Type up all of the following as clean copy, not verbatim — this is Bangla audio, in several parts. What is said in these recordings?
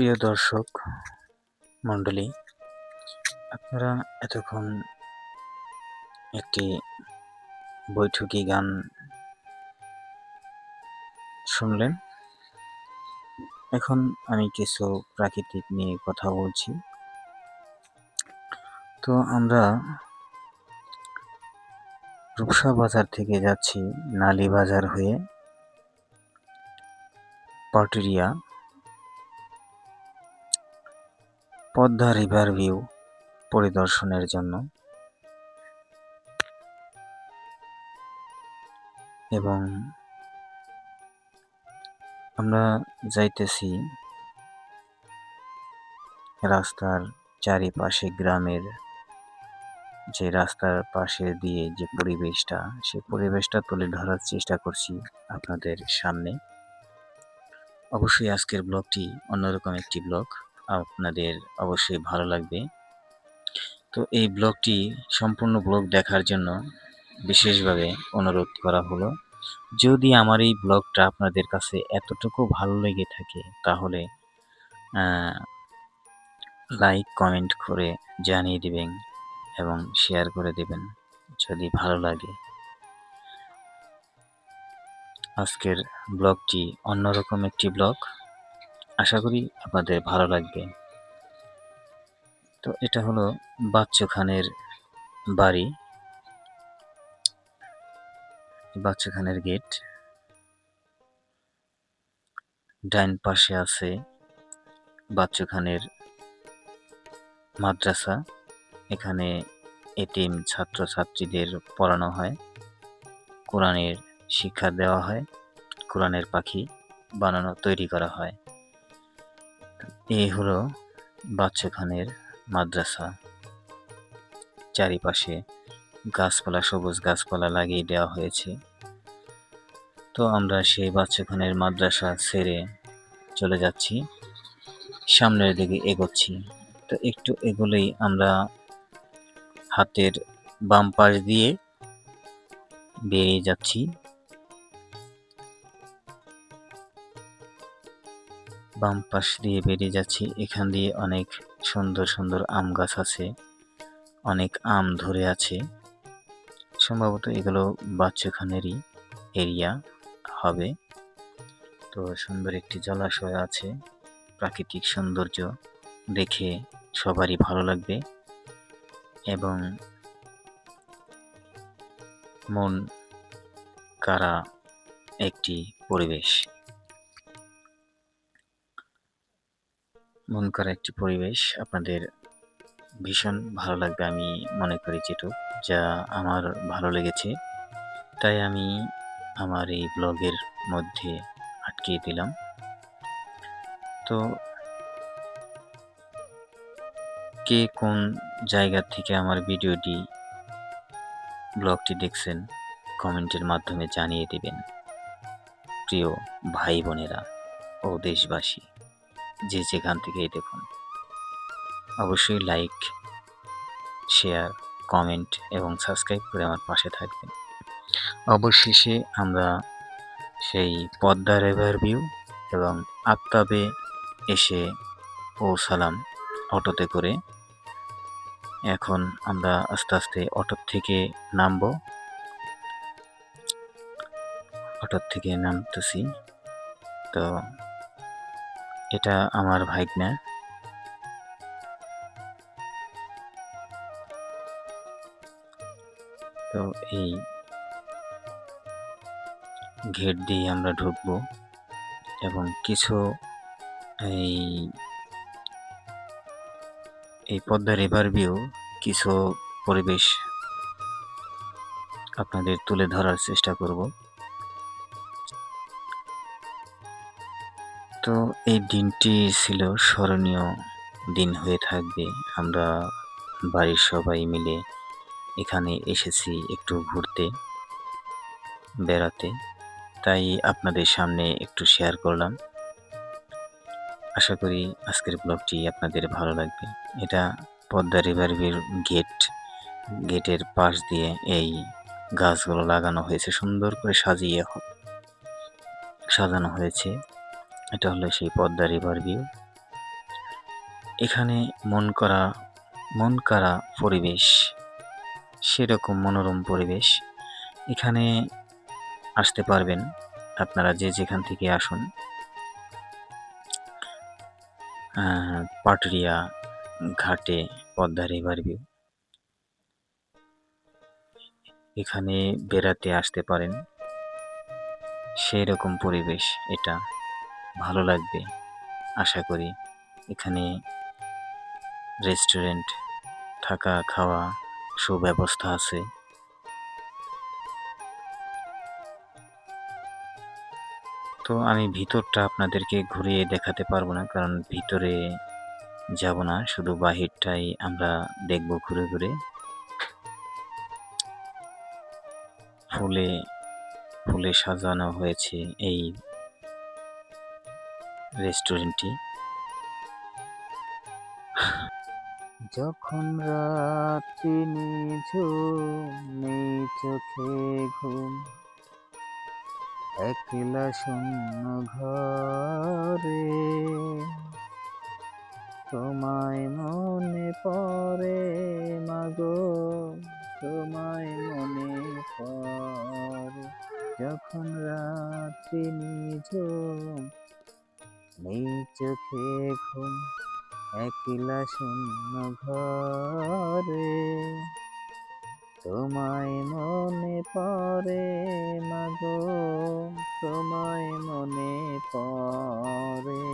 প্রিয় দর্শক মণ্ডলী, আপনারা এতক্ষণ একটি বৈঠকি গান শুনলেন। এখন আমি কিছু প্রাকৃতিক নিয়ে কথা বলছি। তো আমরা রূপসা বাজার থেকে যাচ্ছি নালী বাজার হয়ে পাটুরিয়া পদ্মা রিভার ভিউ পরিদর্শনের জন্য, এবং আমরা যাইতেছি রাস্তার চারিপাশে গ্রামের যে রাস্তার পাশে দিয়ে যে পরিবেশটা, সেই পরিবেশটা তুলে ধরার চেষ্টা করছি আপনাদের সামনে। অবশ্যই আজকের ব্লগটি অন্যরকম একটি ব্লগ, আপনাদের অবশ্যই ভালো লাগবে। তো এই ব্লগটি সম্পূর্ণ ব্লগ দেখার জন্য বিশেষভাবে অনুরোধ করা হলো। যদি আমার এই ব্লগটা আপনাদের কাছে এতটুকু ভালো লেগে থাকে তাহলে লাইক কমেন্ট করে জানিয়ে দিবেন এবং শেয়ার করে দেবেন যদি ভালো লাগে। আজকের ব্লগটি অন্যরকম একটি ব্লগ, আশা করি আপনাদের ভালো লাগবে। তো এটা হলো বাচ্চু খানের বাড়ি, বাচ্চু খানের গেট। ডাইন পাশে আছে বাচ্চু খানের মাদ্রাসা, এখানে এতিম ছাত্রছাত্রীদের পড়ানো হয়, কোরআনের শিক্ষা দেওয়া হয়, কোরআনের পাখি বানানো তৈরি করা হয়। এই হলো বাচ্চু খানের মাদ্রাসা। চারিপাশে গাছপালা, সবুজ গাছপালা লাগিয়ে দেওয়া হয়েছে। তো আমরা সেই বাচ্চু খানের মাদ্রাসা ছেড়ে চলে যাচ্ছি, সামনের দিকে এগোচ্ছি। তো একটু এগোলেই আমরা হাতের বাম পাশ দিয়ে বেরিয়ে যাচ্ছি। বাম পাশ দিয়ে বেরিয়ে যাচ্ছি, এখান দিয়ে অনেক সুন্দর সুন্দর আম গাছ আছে, অনেক আম ধরে আছে। সম্ভবত এগুলো বাচ্চু খানেরই এরিয়া হবে। তো সুন্দর একটি জলাশয় আছে, প্রাকৃতিক সৌন্দর্য দেখে সবারই ভালো লাগবে এবং মন কাড়া একটি পরিবেশ, আপনাদের ভীষণ ভালো লাগবে আমি মনে করি, যা আমার ভালো লেগেছে তাই আমি আমার এই ব্লগের মধ্যে আটকে দিলাম। তো কে কোন জায়গা থেকে আমার ব্লগটি দেখছেন কমেন্টের মাধ্যমে জানিয়ে দিবেন। প্রিয় ভাই বোনেরা ও দেশবাসী, যে যেখান থেকেই দেখুন, অবশ্যই লাইক, শেয়ার, কমেন্ট এবং সাবস্ক্রাইব করে আমার পাশে থাকবেন। অবশেষে আমরা সেই পদ্মা রিভার ভিউ এবং আফতাবে এসে পৌঁছালাম অটোতে করে। এখন আমরা আস্তে আস্তে অটো থেকে নামতেছি। তো এটা আমার ভাইগনা। তো এই গেট দিয়ে আমরা ঢুকবো এবং কিছু এই পদ্মা রিভার ভিউ কিছু পরিবেশ আপনাদের তুলে ধরার চেষ্টা করব। তো এই দিনটি ছিল স্মরণীয় দিন হয়ে থাকবে। আমরা বাড়ির সবাই মিলে এখানে এসেছি একটু ঘুরতে, বেড়াতে, তাই আপনাদের সামনে একটু শেয়ার করলাম। আশা করি আজকের ব্লগটি আপনাদের ভালো লাগবে। এটা পদ্মা রিভার ভিউর গেটের পাশ দিয়ে এই গাছগুলো লাগানো হয়েছে, সুন্দর করে সাজানো হয়েছে। এটা হলো সেই পদ্মা রিভার ভিউ। এখানে মন কাড়া পরিবেশ, সেরকম মনোরম পরিবেশ। এখানে আসতে পারবেন আপনারা যে যেখান থেকে আসুন। পাটুরিয়া ঘাটে পদ্মা রিভার ভিউ, এখানে বেড়াতে আসতে পারেন। সেই রকম পরিবেশ এটা, ভালো লাগবে আশা করি। এখানে রেস্টুরেন্ট, থাকা খাওয়া সুব্যবস্থা আছে। তো আমি ভিতরটা আপনাদেরকে ঘুরিয়ে দেখাতে পারবো না, কারণ ভিতরে যাব না, শুধু বাহিরটাই আমরা দেখব ঘুরে ঘুরে। ফুলে ফুলে সাজানো হয়েছে এই রেস্টুরেন্টটি। যখন রাত্রি নিঝুম, নেই চোখে ঘুম, একলা শূন্য ঘরে, তোমায় মনে পড়ে মাগো, তোমায় মনে পড়ে। যখন রাত্রি নিঝুম, নেই চোখে ঘুম, একলা শূন্য ঘরে, তোমায় মনে পড়ে মাগো, তোমায় মনে পড়ে।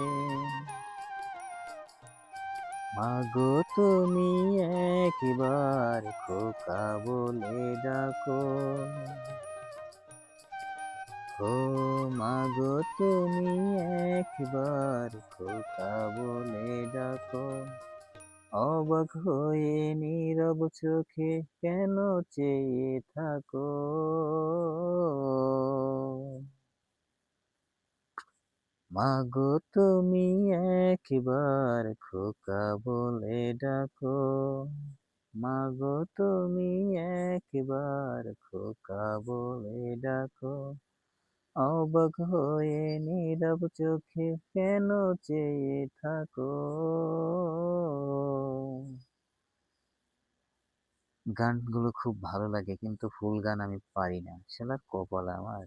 মাগো তুমি একবার খোকা বলে ডাকো, ও মাগো তুমি একবার খোকা বলে ডাকো। অবাক হয়ে নীরব চোখে কেন চেয়ে থাকো, মাগো তুমি একবার খোকা বলে ডাকো, মাগো তুমি একবার খোকা বলে ডাকো। অবাক হয়ে নীরব চোখে কেন চেয়ে থাকো। গানগুলো খুব ভালো লাগে, কিন্তু ফুল গান আমি পারি না, শালার কপাল আমার।